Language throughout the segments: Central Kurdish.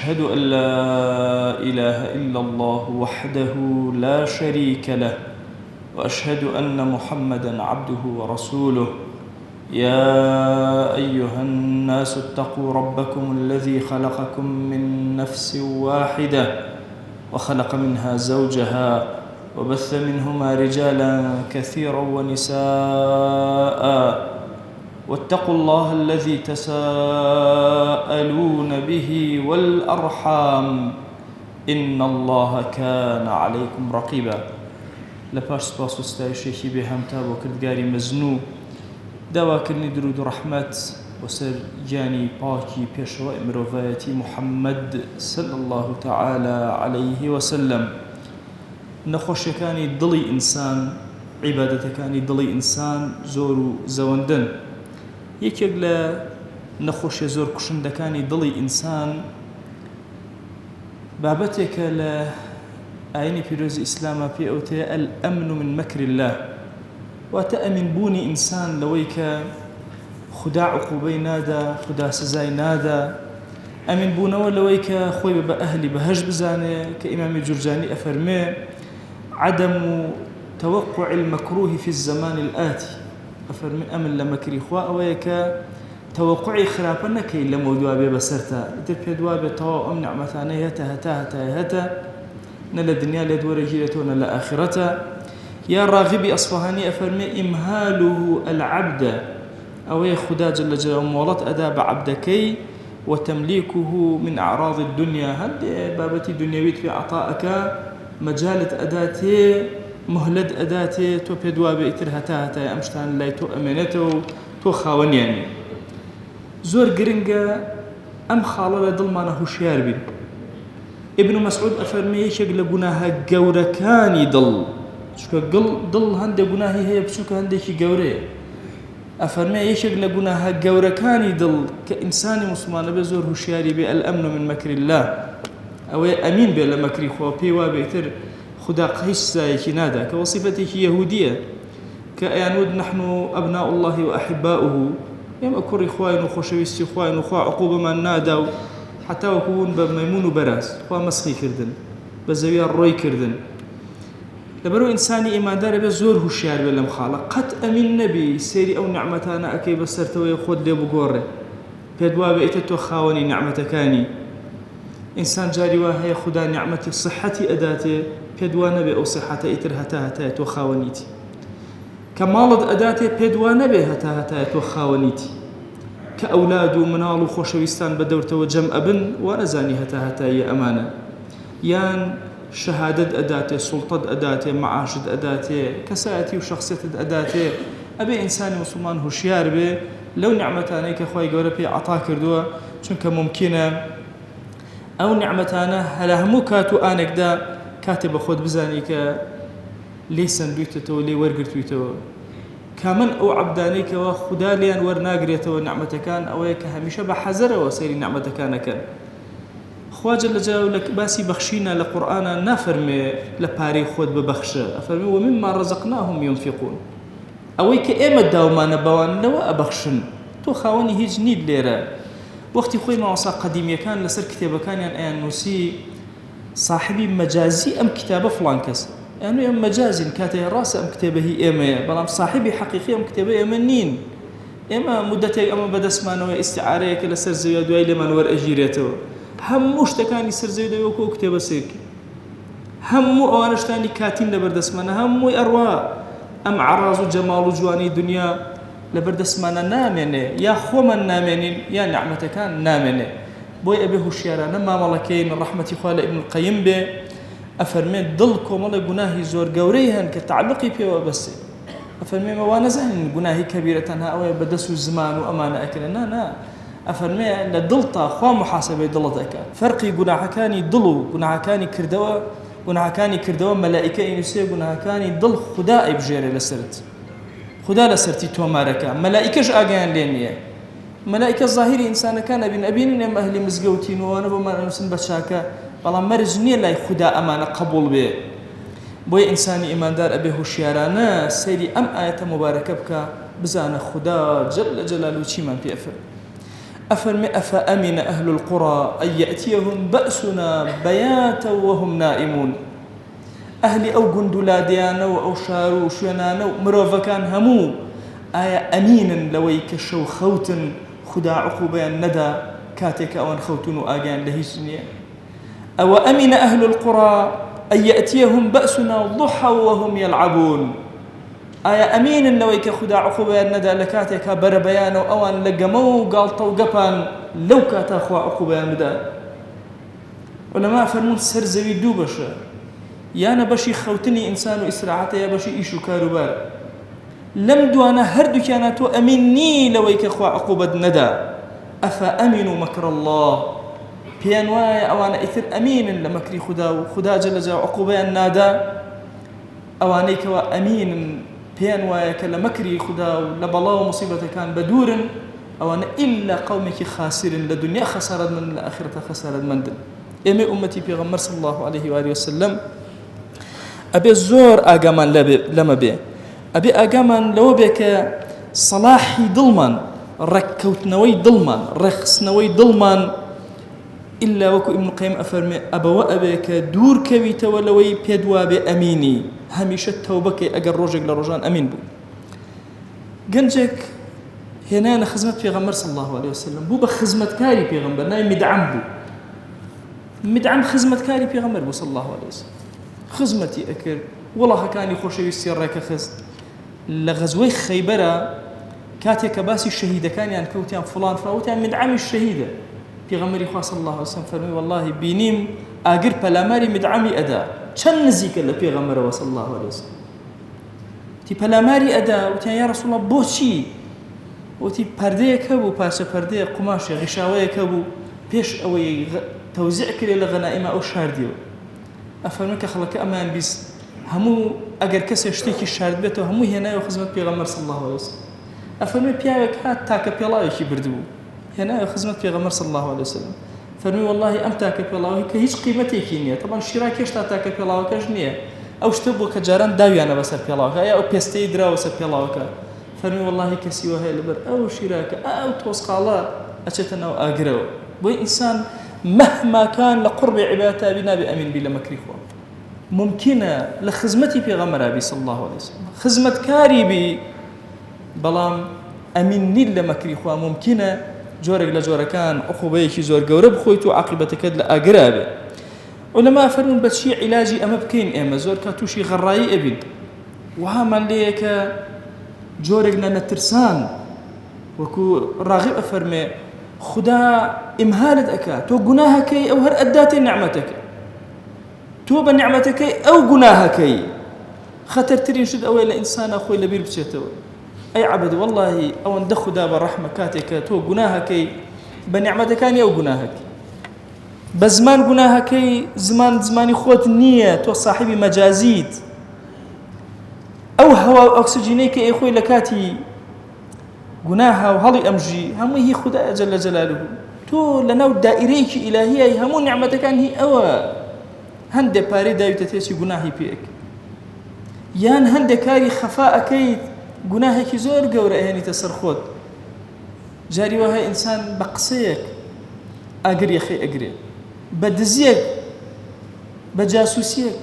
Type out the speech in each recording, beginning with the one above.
أشهد أن لا إله إلا الله وحده لا شريك له وأشهد أن محمدًا عبده ورسوله. يا أيها الناس اتقوا ربكم الذي خلقكم من نفس واحدة وخلق منها زوجها وبث منهما رجالا كثيرا ونساء واتقوا الله الذي تساءلون به والأرحام إن الله كان عليكم رقيبا. لپاش سپاس و ستایشێکی بێهەمتا بۆ کردگاری مەزنوو داواکردنی درود و ڕەحمەت وەسەر گیانی پاکی پێشەوای مرۆڤایەتی محەممەد صلی الله تعالى عليه وسلم. نەخۆشیەکانی دڵی ئینسان، عیبادەتەکانی دڵی ئینسان زۆر و زەوەندن. یەکێک لە نەخۆشیە زۆر کوشندەکانی دڵی ئینسان بابەتێکە لە ئاینی پیرۆزی ئیسلامە پێ ئەوتەیە الأمن من مكر الله، واتە ئەمین بوونی ئینسان لەوەی کە خدا عقوبەی نادا، خدا سزای نادا، ئەمین بوونەوە لەوەی کە خۆی بە ئەهلی بەهەشت بزانێ کە ئیمامی جورجانی ئەفەرمێ عدم توقع المكروه في الزمان الآتي. ئەفەرمێ ئەمن لە مەکری خوا ئەوەیە کە تەوەقعی خراپە نەکەی لەمە دووا بێ بەسەرتە، ئیتر پێ دوا بێتەوە ئەم نعمەتانەی هەتە نە لە دنیا لێت وەرەگیرێتەوە نە لە ئاخرەتە. یا ڕاغبی ئەسفەهانی ئەفەرمێ ئیمهاله العبد، ئەوەیە خدا جل جلاله مۆڵەت ئەدا بە عەبدەکەی وتمليكه من أعراض الدنيا، هەندێ بابەتی دنیاویت پێ عەتاءەکە مەجالت ئەداتێ مهلت ئەداتێ تۆ پێ دوا بێ ئیتر هەتا ئەم شتان لای تۆ ئەمێنێتەوە و تۆ خاوەنیانی. زۆر گرنگە ئەم خاڵە لە دڵمانە هوشیار بین. ابن مسعود ئەفەرمێ یەکێک لە گوناهە گەورەکانی دڵ، چونکە دڵ هەندێک گوناهی هەیە بچووکە هەندێکی گەورەیە، ئەفەرمێ یەکێک لە گوناهە گەورەکانی دڵ کە ئینسانی موسڵمانە بێ زۆر هوشیاری بێ الأمن من مكر الله، ئەوەیە ئەمین بێ لە مەکری خوا، پێی وا بێتر خدا هیچ سزایەکی نادا، کە وەسیفەتێکی یەهودیە کە ئەیانوت نحن أبناء الله وأحباؤه، ئێمە کوڕی خوین و خۆشەویستی خوین و خوا عقوبەمان نادا و حتا وەکوون بە مەیمون و بەراز خوا مەسخی کردن، بە زەویان ڕۆی کردن. لەبەرەوە ئینسانی ئیماندارە بێ زۆر هوشیار بێ لەم خاڵە، قەت ئەمین نەبی سێری ئەو نعمەتانە ئەکەی بەسەرتەوەی خۆت لێ بگۆڕێ، پێ دوا بێ ئیتر تۆ خاوەنی نعمەتەکانی. ئینسان جاری وا هەیە خدا نعمەتی صحەتی ئەداتێ، پێ دوا نەبێ ئەو صحەتە ئیتر هەتا تۆ خاوەنیتی، کە ماڵت ئەداتێ پێ دوا نەبێ هەتا تۆ خاوەنیتی، کە ئەولاد و مناڵ و خۆشەویستان بە دەورتەوە جەم ئەبن وا نەزانی هەتایە ئەمانە، یان شەهادەت ئەداتێ، سوڵتەت ئەداتێ، مەعاشت ئەداتێ، کەسایەتی و شەخسیەتت ئەداتێ. ئەبێ ئینسانی موسڵمان هوشیار بێ لەو نعمەتانەی کە خوای گەورە پێی عەتا کردووە، چونکە ممکنە ئەو نعمەتانە هەلە هەموو کات و ئانێکدا کاتێ بە خۆت بزانی کە لێی سەندویتەوە، لێی وەرگرتویتەوە. کامن ئەو عەبدانەی کەوە خدا لێیان وەرناگرێتەوە نعمەتەکان، ئەوەیە کە هەمیشە بە حەزەرەوە سەیری نعمەتەکانەکەن. خوا جل جلاله لە باسی بەخشینە لە قورئانە نافەرمێ لە پارەی خۆت ببەخشە، ئەفەرمێ ومما رزقناهم ينفقون، ئەوەی کە ئێمە داومانە بەوانەوە ئەبەخشن، تۆ خاوەنی هیچ نیت لێرە. وەختی خۆی ماوەسا قەدیمیەکان لەسەر کتێبەکانیان ئەیان نووسی صاحبی مەجازی ئەم کتابە فڵان کەس، ئەنو ئێمە مەجازین، کاتێ ڕاستە ئەم کتێبە هی ئێمەیە، بەڵام صاحبی حەقیقی ئەم کتێبە ئێمە نین. ئێمە مدەتێک ئەمە بەدەستمانەوە ئیستیعارەیەکە لەسەر زەویە دوای لێمان وەرئەگیرێتەوە. هەموو شتەکانی سەر زەوی دەوێت وەکو کتێبە سێکی، هەموو ئەوانە شتانی کاتین لەبەردەستمانە، هەمووی ئەڕوا ئەم عەراز و جەماڵ و جوانی دنیا لەبەردەستمانە نامێنێ، یا خۆمان نامێنین یا نعمەتەکان نامێنێ. بۆی ئەبێ هوشیارانە مامەڵەکەین ڕەحمەتی خوا لە ئیبن القەیم بێ، ئەفەرمێت دڵ کۆمەڵە گوناهی زۆر گەورەی هەن کە تعلقی پێوە بەسێ. ئەفەرمێ وا نەزانین گوناهی کەبیرە تەنها ئەوەیە بە دەست و زمان و ئەمانە ئەکرێن، نا ئەفەرمێ لە دڵ تا خوا محاسبەی دڵت ئەکات. فەرقی گوناهەکانی دڵ و گوناهەکانی کردەوە مەلائیکە ئینووسێ، گوناهەکانی دڵ خدا ئەیبژێرێ لەسەرت، خدا لەسەرتی تۆمارەکە، مەلائیکەش ئاگایان لێ نییە. مەلائیکە ظاهری ئینسانەکان ئەبینن ئێمە ئەهلی مزگەوتین و ئەوانە بۆمان ئەنووسن بە چاکە، بەڵام مەرج نییە لای خدا ئەمانە قبوڵ بێ. بۆیە ئینسانی ئیماندار ئەبێ هوشیارانە سەیری ئەم ئایەتە مبارەکە بکە، بزانە خدا جل جەلاله چیمان پێ ئەفەرمێ. أفرمي أفأمن أهل القرى أن يأتيهم بأسنا بياتا وهم نائمون. أهل أو گوندولادیانە أو شار و شوێنانە و مرۆڤەکان هەموو ئایا ئەمینن لەوەی کە شەو خەوتن خدا عقوبەیان نەدا کاتێک ئەوان خەوتون و ئاگیان لە هیچ نییە؟ أو أمن أهل القرى أن يأتيهم بأسنا ضحى وهم يلعبون. ئایا ئەمینن لەوەی کە خدا عقوبەیان نەدا لە کاتێکا بەرەبەیانە و ئەوان لە گەمە و گاڵتە و گەپان لەو کاتا خوا عقوبەیان بدا؟ عولەما فەرمون سەر زەوی دوو بەشە، یانە بەشی خەوتنی ئینسان و ئیسراحەتە یا بەشی ئیش و کاروبار. لەم دوانە هەردووکیانە تۆ ئەمین نی لەوەی کە خوا عقوبەت نەدا. ئەفەئەمینوا مەکر الله، پێیان وایە ئەوانە ئیتر ئەمینن لە مەکری خدا و خدا جەل جەلاوە عقوبەیان نادا؟ ئەوانەی کەوا ئەمینن پێیان وایە کە لە مەکری خدا و لە بەڵاو و موسیبەتەکان بەدورن، ئەوانە ئیلا قەومێکی خاسرن، لە دنیا خەسارەتمەند لە ئاخرەتە خەسارەتمەندن. ئێمەی ئومەتی پێغەمبەر صلی الله عليه وآله وسلم ئەبێ زۆر ئاگامان لەمە بێ، ئەبێ ئاگامان لەوە بێ کە سەلاحی دڵمان، ڕێککەوتنەوەی دڵمان، ڕێخستنەوەی دڵمان ئیلا وەکو ئیبن قەیم ئەفەرمێ ئەبەوە ئەبێ کە دوورکەویتەوە لەوەی پێت وابێ ئەمینی، هەمیشە تەوبەکەی ئەگەر ڕۆژێک لە ڕۆژان ئەمین بوو. گەنجێک هێنانە خزمەت پێغەمبەر صلی الله عليه وسلم، بوو بە خزمەتکاری پێغەمبەر، ناوی میدعەم بوو. میدعەم خزمەتکاری پێغەمبەر بوو صلی الله عليه وسلم، خزمەتی ئەکرد، وەڵاهەکانی خۆشەویستی ڕێکەخست. لە غەزوەی خەیبەرە کاتێک کە باسی شەهیدەکانیان کەوتیان فڵان فڵاوتیان میدعەمی شەهیدە، پێغەمبەری خوا صلی الله عليه وسلم فەرمووی وەڵڵاهی بینیم ئاگر پەلاماری میدعەمی ئەدا، چەند نزیکە لە پێغەمبەرەوە صلی الله عليه وسلم. تی پەلاماری ئەدا، وتیان یا ڕەسوڵ الله بۆچی؟ وتی پەردەیەک هەبوو، پارچە پەردەیە قوماشێ غیشاوەیەک هەبوو، پێش ئەوەی تەوزیع کرێ لە غەنائیمە ئەو شاردیەوە. ئەفەرمێ کە خەڵەکە ئەمان بیست هەموو ئەگەر کەسێ شتێکی شارد بێتەوە هەموو هێنایەوە خزمەت پێغەمبەر صلی الله عليه وسلم. ئەفەرمێ پیاوێک هات تاکە پێڵاوێکی بردبوو، هێنایەوە خزمەت پێغەمبەر صلی الله عليه وسلم. فەرمی وەڵڵاهی ئەم تاکە پێڵاوەی کە هیچ قیمەتێکی نییە، طبعاً شیراکێش تا تاکە پێڵاوەکەش نییە، ئەو شتە بووە کە جاران داویانە بەسەر پێڵاوەکە، یا ئەو پێستەی دراوە سەر پێڵاوەکە. فەرمی وەڵڵاهی کەسی وە هەیە لەبەر ئەو شیراکە ئەو تۆسقاڵە ئەچێتە ناو ئاگرەوە. بۆی ئینسان مهما كان لقرب عبادته بنابي أمين بلا مكري خوا ممكنة لخدمتي في غمرة بي صلى الله عليه وسلم خدمت كاري بي بلام أمين نيل مكري خوا ممكنة جورك لجوركان عقوبيك زور قورب خويتو عاقبتك لأقرابه علماء فرمون بشي علاجي أما بكين إما زور كاتوشي غرائي أبد وهما ليك جورك لنا ترسان وكو راغب أفرمي خدا إمهالت أكا تو قناها كي أو هر أداتي نعمتك تو بنعمتك أو قناها كي خطر ترين شد أوي لإنسان أخوي لبير بشيته أي عبد والله أو ندخو داب الرحمة كاتك تو قناها كي بنعمتك أو قناها كي بزمان قناها كي زماني خوت النية تو صاحبي مجازيد أو هوا أكسجيني كي أخوي لكاتي قناها وهذي أمجي هم هي خدا جل جلاله تو لناو دائريك إلهية هم نعمتك هي أوا هند باري دايو تتيسي قناهي بيك يان هند كاري خفاء كيد قناهك زور قورة هني تسرخوت جاري وهي إنسان بقصيك أقري أخي أقري بدزيك بجاسوسيك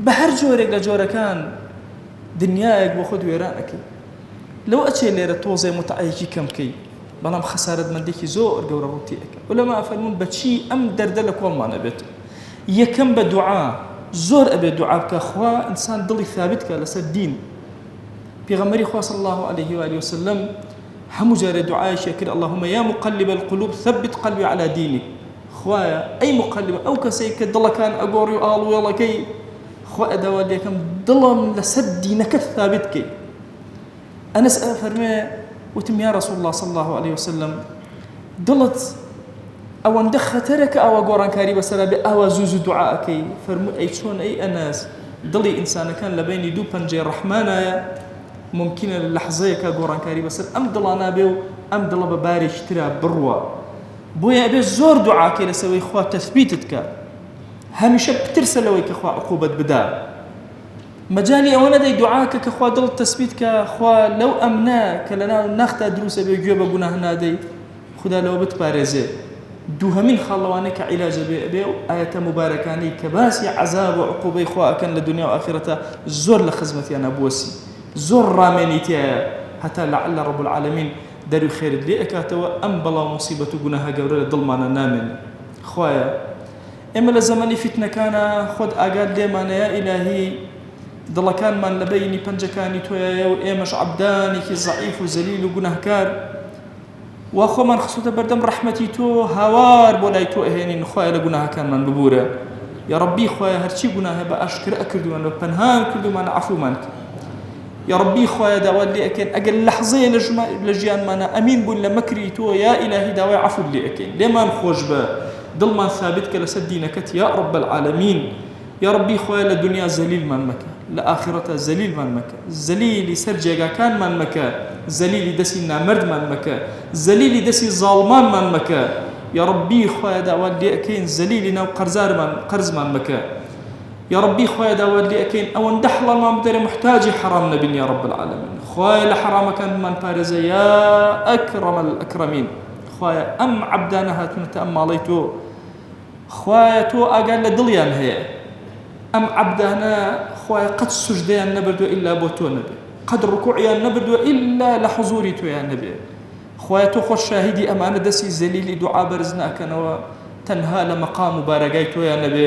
بهر جورك لجوركان دنياك وخد ويرانك لو أتشي ليرة توزي متعيكي كم كي بلام خسارة من ديكي زور قورة روتيك ولما أفرمون بتشي أم دردلك والله نبت يكم بدعاء زور أبي دعاء كأخوة إنسان ضلي ثابتك لسر الدين بيغمري خواه صلى الله عليه وآله وسلم هم جاري دعاء شكر اللهم يا مقلب القلوب ثبت قلبي على دينك خوايا أي مقلب أو كسيك ضل كان أقوري وآلو يلا كي خواء دوال يكم ضل لسر دينك ثابتك أنا فرمي وتم يا رسول الله صلى الله عليه وسلم ضلت أو ندخ ترك أو قران كاري بسراب أو زوز دعائك فرمو أي شون أي أناس ضلي إنسان كان لبيني دو بنجي الرحمن ممكن اللحظة كقران كاري بسر أم ضلانا بيو أم ضل بباري اشترى بروا بويا أبي زور دعائك لسوي إخوة تثبيتك هميشه بترسل ويك إخوة عقوبة بدا مجالي أولا دي دعاك كخوا ضل تثبيتك خوا لو أمناك لنا ناخد دروس بيجوا بقناه نادي خدا لو بتبارزه دوهمين خلوانك علاج بيو آية مباركاني كباسي عذاب وعقوبة إخوة كان للدنيا وآخرتها زور لخزمتي أنا بوسي زور رامينيتي حتى لعل رب العالمين دارو خير لي أكاتوا أم بلا مصيبة قناها قورة ضلمانا نامن خوايا إما لزماني فتنة كان خد أقاد ليمان يا إلهي ضل كان من لبيني بنجكاني تويا وإيمش عبداني كي ضعيف وزليل وقناهكار وأخو من خصوصا بردم رحمتي تو هوار بولاي تو إهيني نخوايا لقناها كان من ببورة يا ربي خوايا هرشي قناها بأشكر أكردو أنه بنهان كردو من عفو منك يا ربي خوايا داوال لي أكين أقل لحظة لجيان مانا أمين بون لمكري تو يا إلهي داوي عفو لي أكين لما نخوش با ضل ما ثابت كلسدينكت يا رب العالمين يا ربي خوايا للدنيا زليل من مكة لآخرة زليل من مكة زليل سرجيغا كان من مكة زليل دسي نامرد من مكة زليل دسي ظالمان من مكة يا ربي خوايا داوال لي أكين زليل ناو قرز من مكة يا ربي خوايا داوال لي أكين أو اندحل ما مدري محتاجي حرام نبين يا رب العالمين خوايا لحرام كان من بارزة يا أكرم الأكرمين خوايا أم عبدانا هاتون تأماليتو خوايا تو أقال لدليان هي أم عبدانا خوايا قد سجديان نبردو إلا بوتو نبي قد ركوعيان نبردو إلا لحضوري تو يا نبي خوايا تو خوش شاهدي أمانة دسي زليلي دعاء برزنا كانوا تنهى لمقام مباركيتو يا نبي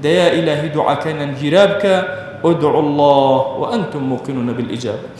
ديا إلهي دعاء كان جرابك ادعوا الله وأنتم موقنون بالإجابة.